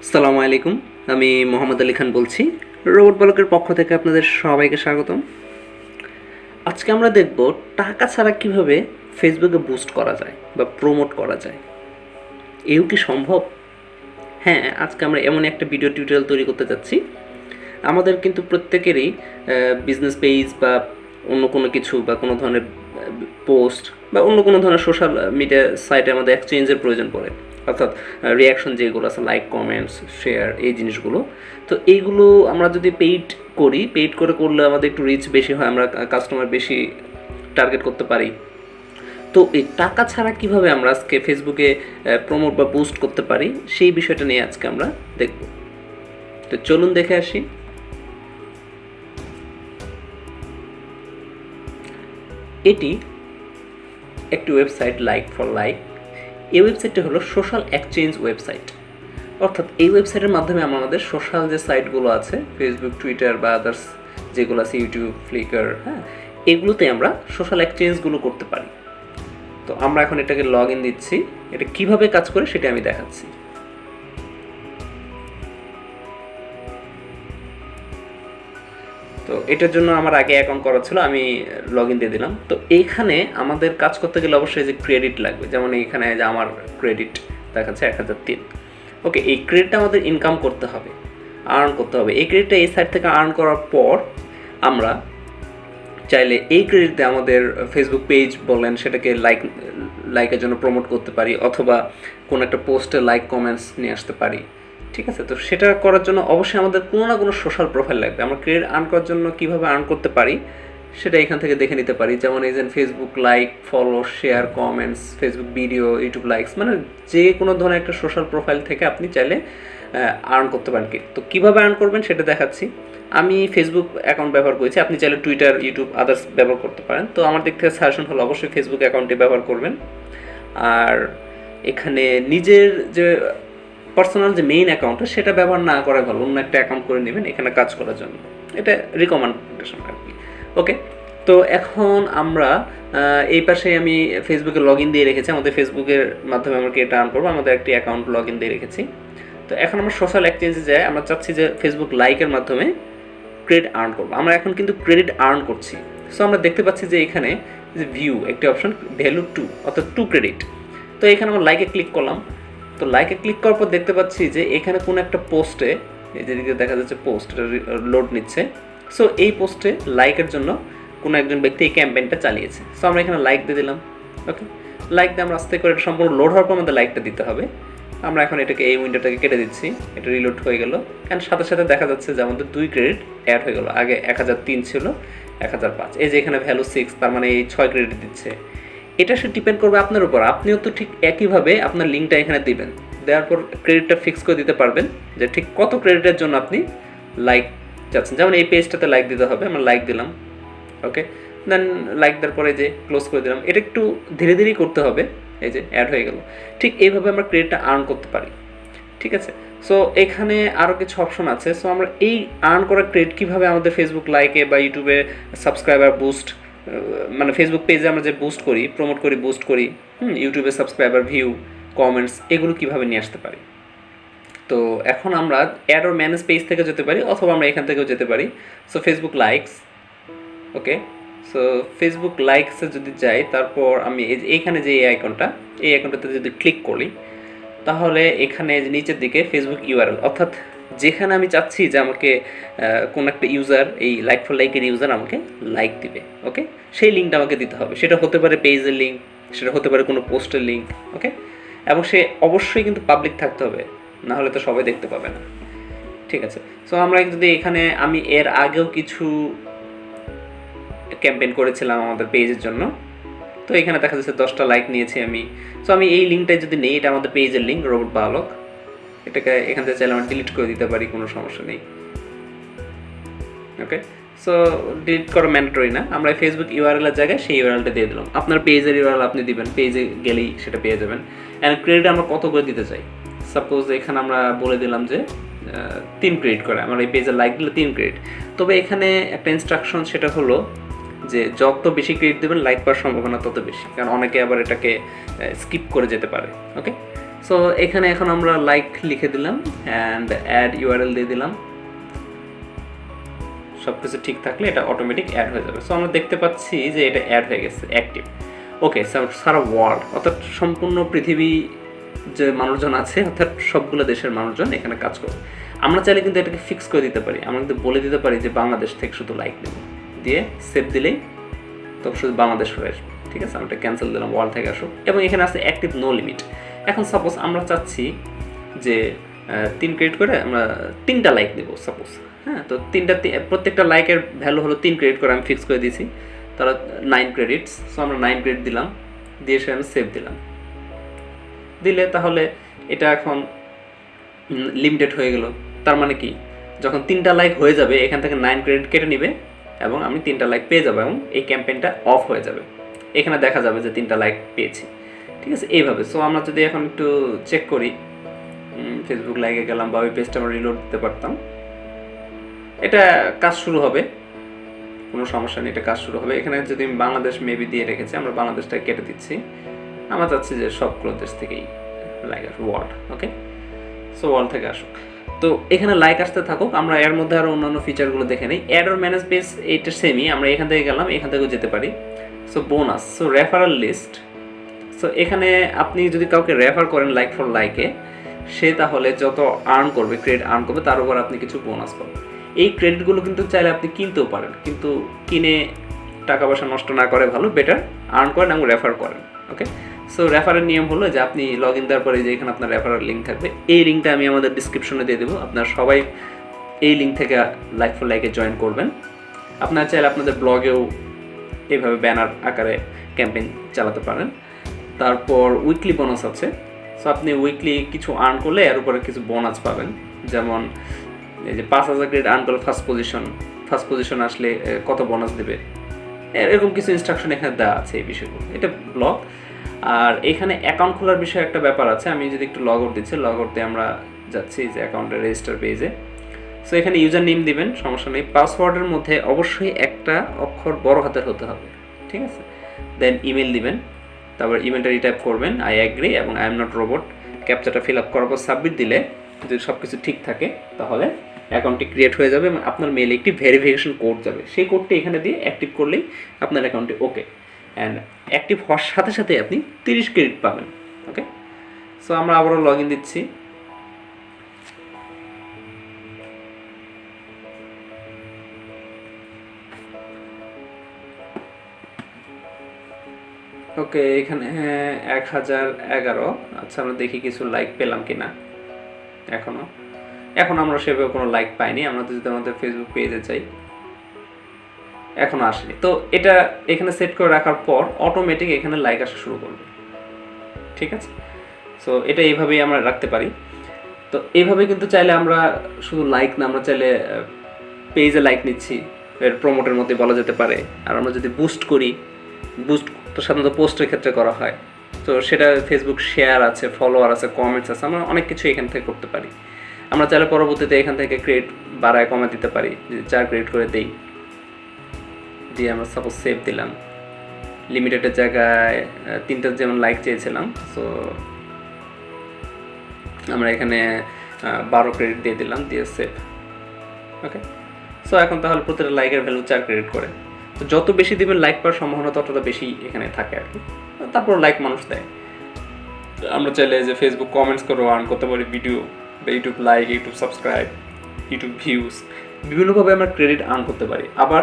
আসসালামু আলাইকুম। আমি মোহাম্মদ আলী খান বলছি, রোবট বালকের পক্ষ থেকে আপনাদের সবাইকে স্বাগতম। আজকে আমরা দেখব টাকা ছাড়া কিভাবে ফেসবুকে বুস্ট করা যায় বা প্রমোট করা যায়। এও কি সম্ভব? হ্যাঁ, আজকে আমরা এমন একটা ভিডিও টিউটোরিয়াল তৈরি করতে যাচ্ছি। আমাদের কিন্তু প্রত্যেকেরই বিজনেস পেজ বা অন্য কোনো কিছু বা কোনো ধরনের পোস্ট বা অন্য কোনো ধরনের সোশ্যাল মিডিয়া সাইটে আমাদের এক্সচেঞ্জের প্রয়োজন পড়ে, অর্থাৎ রিয়াকশন যেগুলো আছে, লাইক, কমেন্টস, শেয়ার, এই জিনিসগুলো। তো এইগুলো আমরা যদি পেইড করলে আমাদের একটু রিচ বেশি হয়, আমরা কাস্টমার বেশি টার্গেট করতে পারি। তো এই টাকা ছাড়া কিভাবে আমরা আজকে ফেসবুকে প্রমোট বা বুস্ট করতে পারি, সেই বিষয়টা নিয়ে আজকে আমরা দেখব। তো চলুন দেখে আসি। এটি একটি ওয়েবসাইট, লাইক ফর লাইক। এই ওয়েবসাইটটি হলো সোশ্যাল এক্সচেঞ্জ ওয়েবসাইট, অর্থাৎ এই ওয়েবসাইটের মাধ্যমে আমরা আমাদের সোশ্যাল যে সাইটগুলো আছে, ফেসবুক, টুইটার বা আদার্স যেগুলো আছে, ইউটিউব, ফ্লিকার, হ্যাঁ, এগুলোতে আমরা সোশ্যাল এক্সচেঞ্জগুলো করতে পারি। তো আমরা এখন এটাকে লগ ইন দিচ্ছি। এটা কিভাবে কাজ করে সেটা আমি দেখাচ্ছি। তো এটার জন্য আমার আগে অ্যাকাউন্ট করা ছিল, আমি লগ ইন দিয়ে দিলাম। তো এইখানে আমাদের কাজ করতে গেলে অবশ্যই যে ক্রেডিট লাগবে, যেমন এইখানে যে আমার ক্রেডিট দেখাচ্ছে 1003। ওকে, এই ক্রেডিটটা আমাদের ইনকাম করতে হবে, আর্ন করতে হবে। এই ক্রেডিটটা এই সাইট থেকে আর্ন করার পর আমরা চাইলে এই ক্রেডিট দিয়ে আমাদের ফেসবুক পেজ বলেন, সেটাকে লাইকের জন্য প্রমোট করতে পারি, অথবা কোনো একটা পোস্টে লাইক, কমেন্টস নিয়ে আসতে পারি। ঠিক আছে, তো সেটা করার জন্য অবশ্যই আমাদের কোনো না কোনো সোশ্যাল প্রোফাইল লাগবে। আমরা ক্রেডিট আর্ন করার জন্য কীভাবে আর্ন করতে পারি সেটা এখান থেকে দেখে নিতে পারি। যেমন এই যে Facebook like, follow, share, comments, Facebook video, YouTube likes, মানে যে কোনো ধরনের একটা সোশ্যাল প্রোফাইল থেকে আপনি চাইলে আর্ন করতে পারেন। তো কীভাবে আর্ন করবেন সেটা দেখাচ্ছি। আমি ফেসবুক অ্যাকাউন্ট ব্যবহার করেছি, আপনি চাইলে টুইটার, ইউটিউব, আদার্স ব্যবহার করতে পারেন। তো আমার দিক থেকে সাজেশন হলো অবশ্যই ফেসবুক অ্যাকাউন্টে ব্যবহার করবেন। আর এখানে নিজের যে পার্সোনাল যে মেইন অ্যাকাউন্টটা সেটা ব্যবহার না করা ভালো, অন্য একটা অ্যাকাউন্ট করে নেবেন এখানে কাজ করার জন্য, এটা রিকমেন্ডেশন আর কি। ওকে, তো এখন আমরা এই পাশে আমি ফেসবুকে লগ ইন দিয়ে রেখেছি, আমাদের ফেসবুকের মাধ্যমে আমরা এটা আর্ন করবো, আমাদের একটি অ্যাকাউন্ট লগ ইন দিয়ে রেখেছি। তো এখন আমরা সোশ্যাল এক্সচেঞ্জে যাই, আমরা চাচ্ছি যে ফেসবুক লাইকের মাধ্যমে ক্রেডিট আর্ন করবো। আমরা এখন কিন্তু ক্রেডিট আর্ন করছি। সো আমরা দেখতে পাচ্ছি যে এখানে যে ভিউ একটি অপশন, ভ্যালু 2, অর্থাৎ 2 ক্রেডিট। তো এখানে আমরা লাইকে ক্লিক করলাম। তো লাইকে ক্লিক করার পর দেখতে পাচ্ছি যে এখানে কোনো একটা পোস্টে, এই যেদিকে দেখা যাচ্ছে পোস্ট, এটা লোড নিচ্ছে। সো এই পোস্টে লাইকের জন্য কোনো একজন ব্যক্তি এই ক্যাম্পেইনটা চালিয়েছে। সো আমরা এখানে লাইক দিয়ে দিলাম। ওকে, লাইক দিয়ে আমরা আস্তে করে এটা সম্পূর্ণ লোড হওয়ার পর আমাদের লাইকটা দিতে হবে। আমরা এখন এটাকে, এই উইন্ডোটাকে কেটে দিচ্ছি, এটা রিলোড হয়ে গেল। কারণ সাথে সাথে দেখা যাচ্ছে যে আমাদের 2 ক্রেডিট অ্যাড হয়ে গেল। আগে 1003 ছিল, 1005। এই যে এখানে ভ্যালু 6, তার মানে এই 6 ক্রেডিট দিচ্ছে। এটা সে ডিপেন্ড করবে আপনার উপর। আপনিও তো ঠিক একইভাবে আপনার লিঙ্কটা এখানে দিবেন, দেওয়ার পর ক্রেডিটটা ফিক্স করে দিতে পারবেন যে ঠিক কত ক্রেডিটের জন্য আপনি লাইক চাচ্ছেন। যেমন এই পেজটাতে লাইক দিতে হবে, আমরা লাইক দিলাম। ওকে, দেন লাইক দেওয়ার পরে যে ক্লোজ করে দিলাম। এটা একটু ধীরে ধীরেই করতে হবে। এই যে অ্যাড হয়ে গেল। ঠিক এইভাবে আমরা ক্রেডিটটা আর্ন করতে পারি। ঠিক আছে, সো এখানে আরও কিছু অপশন আছে। সো আমরা এই আর্ন করা ক্রেডিট কীভাবে আমাদের ফেসবুক লাইকে বা ইউটিউবে সাবস্ক্রাইবার বুস্ট, মানে ফেসবুক পেজে আমরা যে বুস্ট করি, প্রমোট করি, বুস্ট করি, ইউটিউবে সাবস্ক্রাইবার, ভিউ, কমেন্টস, এগুলো কীভাবে নিয়ে আসতে পারি। তো এখন আমরা অ্যাড অর ম্যানেজ পেজ থেকে যেতে পারি, অথবা আমরা এখান থেকেও যেতে পারি। সো ফেসবুক লাইকস, ওকে, সো ফেসবুক লাইকসে যদি যাই, তারপর আমি এইখানে যে এই আইকনটাতে যদি ক্লিক করি, তাহলে এখানে নিচের দিকে ফেসবুক ইউআরএল, অর্থাৎ যেখানে আমি চাচ্ছি যে আমাকে কোনো একটা ইউজার, এই লাইক ফর লাইকের ইউজার আমাকে লাইক দিবে, ওকে, সেই লিঙ্কটা আমাকে দিতে হবে। সেটা হতে পারে পেজের লিঙ্ক, সেটা হতে পারে কোনো পোস্টের লিঙ্ক, ওকে, এবং সে অবশ্যই কিন্তু পাবলিক থাকতে হবে, না হলে তো সবাই দেখতে পাবে না। ঠিক আছে, সো আমরা যদি এখানে, আমি এর আগেও কিছু ক্যাম্পেইন করেছিলাম আমাদের পেজের জন্য। তো এখানে দেখা যাচ্ছে 10টা লাইক নিয়েছি আমি। সো আমি এই লিঙ্কটাই যদি নেই, এটা আমাদের পেজের লিঙ্ক, রোবট বালক, এটাকে এখান থেকে চাইলে আমরা ডিলিট করে দিতে পারি, কোনো সমস্যা নেই। ওকে, সো ডিলিট করা ম্যান্ডেটরি না, আমরা ফেসবুক ইউআরএল এর জায়গায় সেই ইউআরএলটা দিয়ে দিলাম। আপনার পেজের ইউআরএল আপনি দিবেন, পেজে গেলেই সেটা পেয়ে যাবেন। অ্যান্ড ক্রেডিট আমরা কত করে দিতে চাই, সাপোজ এখানে আমরা বলে দিলাম যে 3 ক্রেডিট করে, আমার এই পেজে লাইক দিলে 3 ক্রেডিট। তবে এখানে একটা ইনস্ট্রাকশন, সেটা হলো যে যত বেশি ক্রেডিট দেবেন লাইক পাওয়ার সম্ভাবনা তত বেশি, কারণ অনেকে আবার এটাকে স্কিপ করে যেতে পারে। ওকে, সো এখানে এখন আমরা লাইক লিখে দিলাম অ্যান্ড অ্যাড ইউআরএল দিয়ে দিলাম। সব কিছু ঠিক থাকলে এটা অটোমেটিক অ্যাড হয়ে যাবে। সো আমরা দেখতে পাচ্ছি যে এটা অ্যাড হয়ে গেছে, অ্যাক্টিভ। ওকে, সারা ওয়ার্ল্ড অর্থাৎ সম্পূর্ণ পৃথিবী যে মানুষজন আছে, অর্থাৎ সবগুলো দেশের মানুষজন এখানে কাজ করে। আমরা চাইলে কিন্তু এটাকে ফিক্স করে দিতে পারি, আমরা কিন্তু বলে দিতে পারি যে বাংলাদেশ থেকে শুধু লাইক নেব, দিয়ে সেভ দিলেই তখন শুধু বাংলাদেশ হয়ে আসবে। ঠিক আছে, আমরা ক্যান্সেল দিলাম, ওয়ার্ল্ড থেকে আসুক। এবং এখানে আছে অ্যাক্টিভ নো লিমিট। এখন সাপোজ আমরা চাচ্ছি যে 3 ক্রেডিট করে আমরা 3টা লাইক নেব সাপোজ। হ্যাঁ, তো প্রত্যেকটা লাইকের ভ্যালু হলো 3 ক্রেডিট করে আমি ফিক্স করে দিয়েছি, তারা 9 ক্রেডিটস। সো আমরা 9 ক্রেডিট দিলাম, দিয়ে সে আমি সেভ দিলাম। দিলে তাহলে এটা এখন লিমিটেড হয়ে গেল। তার মানে কি, যখন 3টা লাইক হয়ে যাবে এখান থেকে 9 ক্রেডিট কেটে নিবে এবং আমি 3টা লাইক পেয়ে যাবো এবং এই ক্যাম্পেইনটা অফ হয়ে যাবে। এখানে দেখা যাবে যে 3টা লাইক পেয়েছি। ঠিক আছে, এইভাবে। সো আমরা যদি এখন একটু চেক করি, ফেসবুক লাইকে গেলাম বা ওই পেজটা আমরা রিলোড দিতে পারতাম, এটা কাজ শুরু হবে, কোনো সমস্যা নেই, এটা কাজ শুরু হবে। এখানে যদি আমি বাংলাদেশ মেবি দিয়ে রেখেছি, আমরা বাংলাদেশটা কেটে দিচ্ছি। আমরা চাচ্ছি যে সবগুলো দেশ থেকেই লাইক আসুক, ওয়ার্ল্ড। ওকে, সো ওয়ার্ল্ড থেকে আসুক। তো এখানে লাইক আসতে থাকুক, আমরা এর মধ্যে আরও অন্যান্য ফিচারগুলো দেখে নিই। অ্যাড অর ম্যানেজ পেজ এইটা সেমই, আমরা এখান থেকে গেলাম, এখান থেকেও যেতে পারি। So bonus, so referral list. So এখানে আপনি যদি কাউকে রেফার করেন লাইক ফর লাইকে, সে তাহলে যত আর্ন করবে, ক্রেডিট আর্ন করবে, তার উপর আপনি কিছু বোনাস পাবেন। এই ক্রেডিটগুলো কিন্তু চাইলে আপনি কিনতেও পারেন, কিন্তু কিনে টাকা পয়সা নষ্ট না করে ভালো, বেটার আর্ন করেন এবং রেফার করেন। ওকে, সো রেফারের নিয়ম হলো যে আপনি লগ ইন দেওয়ার পরে যে এখানে আপনার রেফারের লিঙ্ক থাকবে, এই লিঙ্কটা আমি আমাদের ডিসক্রিপশনে দিয়ে দেবো। আপনারা সবাই এই লিঙ্ক থেকে লাইক ফর লাইকে জয়েন করবেন। আপনারা চাইলে আপনাদের ব্লগেও এইভাবে ব্যানার আকারে ক্যাম্পেইন চালাতে পারেন। তারপর উইকলি বোনাস আছে। সো আপনি উইকলি কিছু আর্ন করলে এর উপরে কিছু বোনাস পাবেন, যেমন এই যে 5000 ক্রেডিট আর্ন করলে ফার্স্ট পজিশন আসলে কত বোনাস দেবে, এরকম কিছু ইনস্ট্রাকশন এখানে দেওয়া আছে এই বিষয়গুলো। এটা ব্লগ। আর এখানে অ্যাকাউন্ট খোলার বিষয়ে একটা ব্যাপার আছে। আমি যদি একটু লগ আউট দিচ্ছি, লগ আউটে আমরা যাচ্ছি যে অ্যাকাউন্টের রেজিস্টার পেজে। সো এখানে ইউজার নেম দিবেন, সমস্যা নেই। পাসওয়ার্ডের মধ্যে অবশ্যই একটা অক্ষর বড় হাতের হতে হবে, ঠিক আছে। দেন ইমেল দিবেন, তারপর ইমেলটা রিটাইপ করবেন, আই অ্যাগ্রি এবং আই এম নট রোবট। ক্যাপচাটা ফিল আপ করার পর সাবমিট দিলে যদি সব কিছু ঠিক থাকে তাহলে অ্যাকাউন্টটি ক্রিয়েট হয়ে যাবে এবং আপনার মেইলে একটি ভেরিফিকেশন কোড যাবে। সেই কোডটি এখানে দিয়ে অ্যাক্টিভ করলেই আপনার অ্যাকাউন্টটি ওকে। অ্যান্ড অ্যাক্টিভ হওয়ার সাথে সাথে আপনি 30 ক্রেডিট পাবেন। ওকে, সো আমরা আবারও লগ ইন দিচ্ছি। ওকে, এখানে 1011। আচ্ছা, আমরা দেখি কিছু লাইক পেলাম কিনা। এখন আমরা সেভাবে কোনো লাইক পাইনি। আমরা যদি আমাদের ফেসবুক পেজে যাই, এখনো আসেনি। তো এটা এখানে সেট করে রাখার পর অটোমেটিক এখানে লাইক আসা শুরু করবে। ঠিক আছে, সো এটা এইভাবেই আমরা রাখতে পারি। তো এইভাবে কিন্তু চাইলে আমরা শুধু লাইক না, আমরা চাইলে পেজে লাইক নিচ্ছি, এর প্রমোটের মধ্যে বলা যেতে পারে। আর আমরা যদি বুস্ট করি, বুস্ট তো সাধারণত পোস্টের ক্ষেত্রে করা হয়, তো সেটা ফেসবুক শেয়ার আছে, ফলোয়ার আছে, কমেন্টস আছে, আমরা অনেক কিছু এখান থেকে করতে পারি। আমরা চাইলে পরবর্তীতে এখান থেকে ক্রেডিট বাড়ায় কমে দিতে পারি, যদি 4 ক্রেডিট করে দিই, দিয়ে আমরা সাপোজ সেভ দিলাম। লিমিটেডের জায়গায় 3টা যেমন লাইক চেয়েছিলাম, সো আমরা এখানে 12 ক্রেডিট দিয়ে দিলাম, দিয়ে সেভ। ওকে, সো এখন তাহলে প্রতিটা লাইকের ভ্যালু 4 ক্রেডিট করে। তো যত বেশি দিবেন লাইক পাওয়ার সম্ভাবনা ততটা বেশি এখানে থাকে আর কি। তারপর লাইক মানুষ দেয়। আমরা চাইলে যে ফেসবুক কমেন্টস করে আর্ন করতে পারি, ভিডিও বা YouTube like, YouTube subscribe, YouTube views, বিভিন্নভাবে আমরা ক্রেডিট আর্ন করতে পারি। আবার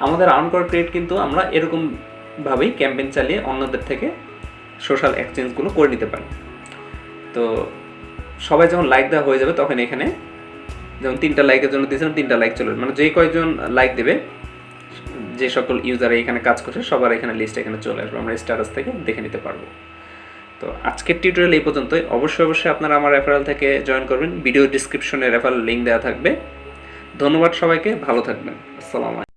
আমাদের আর্ন করার ক্রেডিট কিন্তু আমরা এরকমভাবেই ক্যাম্পেইন চালিয়ে অন্যদের থেকে সোশ্যাল এক্সচেঞ্জগুলো করে নিতে পারি। তো সবাই যখন লাইক দেওয়া হয়ে যাবে তখন এখানে যেমন 3টা লাইকের জন্য দিয়েছিলাম, 3টা লাইক চলে, মানে যে কয়জন লাইক দেবে, যে সকল ইউজার এখানে কাজ করছে সবার এখানে লিস্ট এখানে চলে আসবে, আমরা স্ট্যাটাস থেকে দেখে নিতে পারবো। তো আজকের টিউটোরিয়াল এই পর্যন্তই। অবশ্যই আপনারা আমার রেফারেল থেকে জয়েন করবেন। ভিডিও ডিসক্রিপশনে রেফারেল লিঙ্ক দেওয়া থাকবে। ধন্যবাদ সবাইকে, ভালো থাকবেন। আসসালামু আলাইকুম।